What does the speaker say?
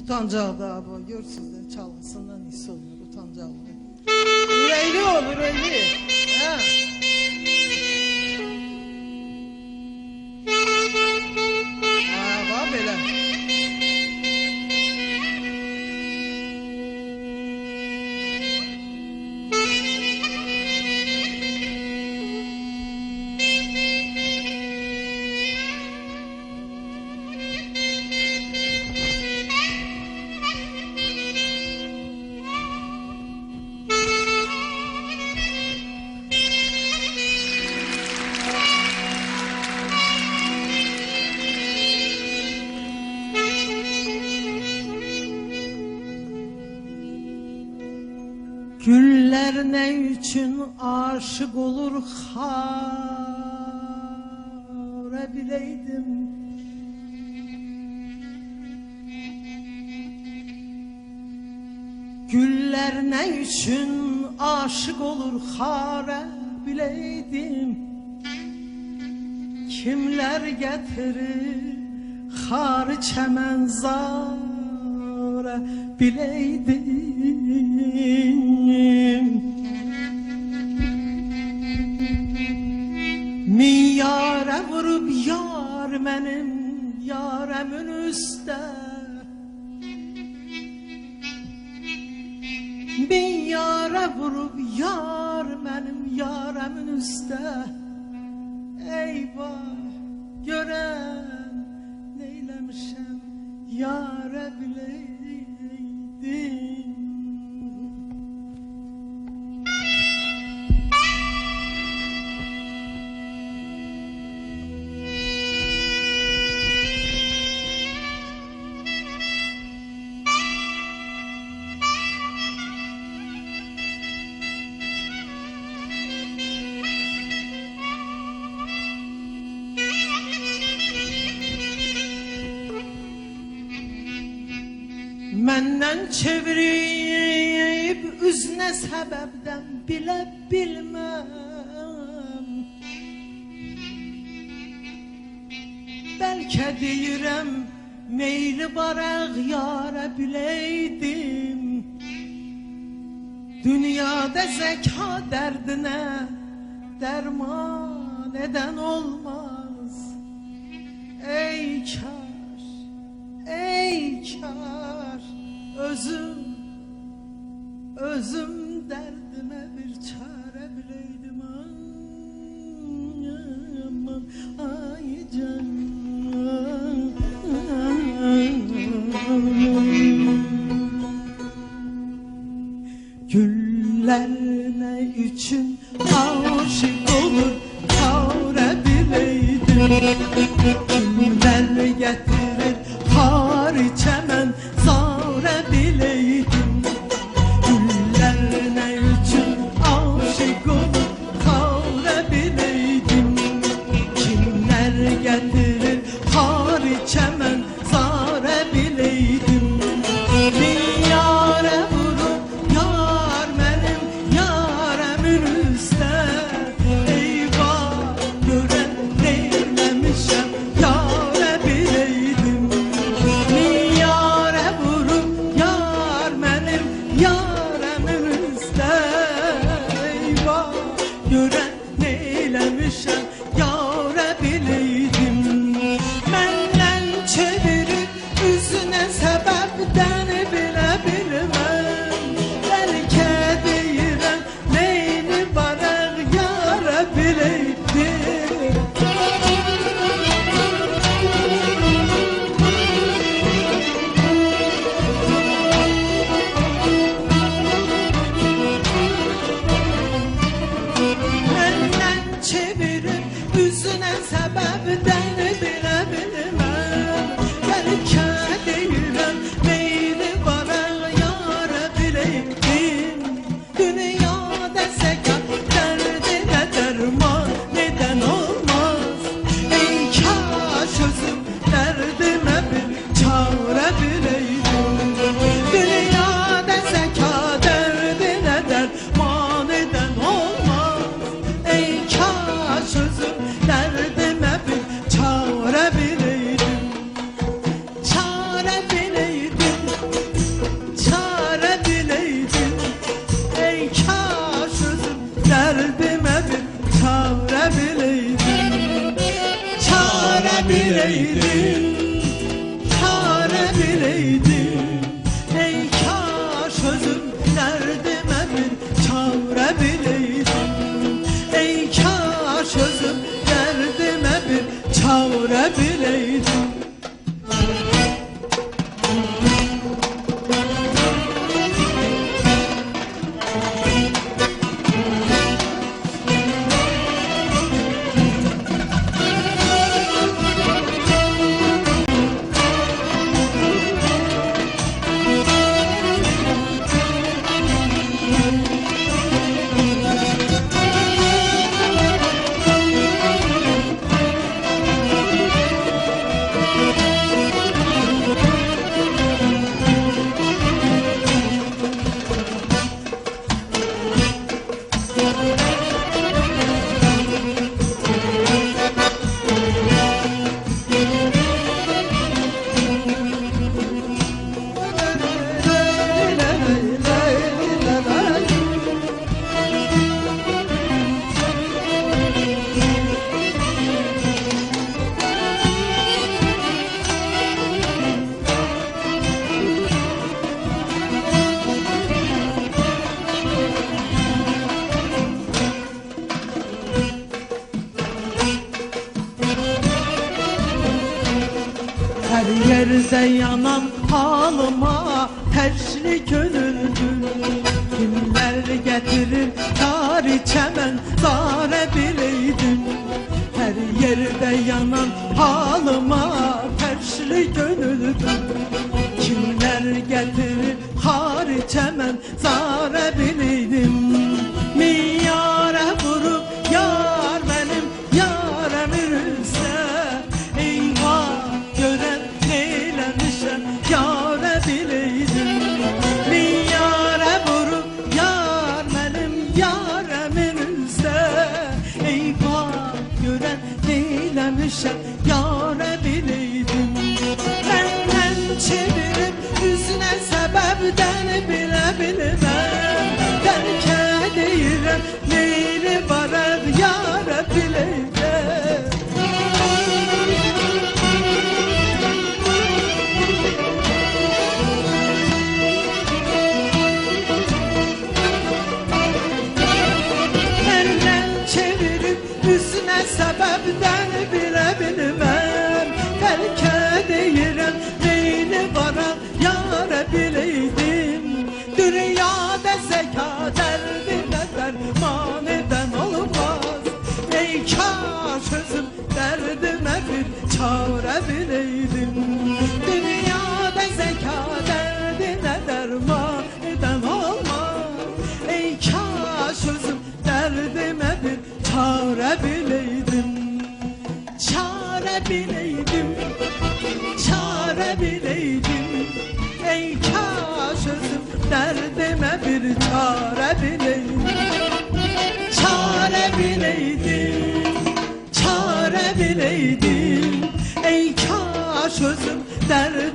Utancaqdır bu, görsünüz də çalğısından hiss olunur, utancaqdır. Ürəkli olur, ürəkli. Hə? Hə, bax belə. Güller ne üçün aşık olur xara bileydim. Güller ne üçün aşık olur xara bileydim. Kimler getirir xarı çəmən zara bileydim. Min yara vurup yar mənim yarəmin üstə. Min yara vurup yar mənim yarəmin üstə. Eyvah görən neyləmişəm yara bileydim. Məndən çevirib üzünə səbəbdən bilə bilməm. Bəlkə deyirəm meyli baraq yara bileydim. Dünyada zəka dərdinə dərman edən olmaz. Ey kar, ey kar, özüm dərdimə bir çare bileydim. Aman, ay canım. Güller ne üçün aşık olur çare bileydim. Kimler getirir xarı çəmən zara bileydim. Güller ne üçün aşık olur xarı bileydim. Kimler getirir xarı çəmən zara bileydim. Min yara vurup yar mənim yarəmin üstə. Eyvah görən neyləmişəm yara bileydim. Min yara vurup yar mənim yarəmin üstə. Eyvah görən neyləmişəm yara bileydim. Məndən çevirib üzünə səbəbdən bilə bilməm. Bəlkə deyirəm neyni baraq yara bileydim. Məndən çevirib üzünə səbəbdən bilə bilməm. Bəlkə deyirəm meyli baraq yara bileydim. Dünyada zəkat dərdinə dərman edən olmaz. Ey kaş özüm dərdimə bir çare bileydim. Dünyada zəkat dərdinə dərman edən olmaz. Ey kaş özüm dərdimə bir çare bileydim. Çare bileydim. bileydim, çare bileydim. Ey kaş özüm derdime bir çare bileydim. Ey kaş özüm derdime bir çare bileydim. Her yerde yanan halıma teşri gönüldüm. Kimler getirir kari çemen zare bileydim. Her yerde yanan halıma teşri gönüldüm. Kimler getirir kari çemen zare bileydim. Miyare vurup yar benim yaremir üstüne. Eyvah gören neylemişem yâre bileydim. Bir yâre vurup yâr benim yâremin üstüne. Eyvah gören neylemişem yâre bileydim. Benden çevirip yüzüne sebepten bile bilmem. Terk edeyim neyli varar yâre bileydim. Üstüne sebepten bile bilmem. Terk edeyim neyini bana yâre bileydim. Dünyada zeka derdine derman eden olmaz. Ey kaş özüm derdime bir çare bileydim. Dünyada zeka derdine derman eden olmaz. Ey kaş özüm derdime bir çare bileydim, çare bileydim, çare bileydim. Ey kaş özüm derdime bir çare bileydim, çare bileydim, çare bileydim. Ey kaş özüm derdime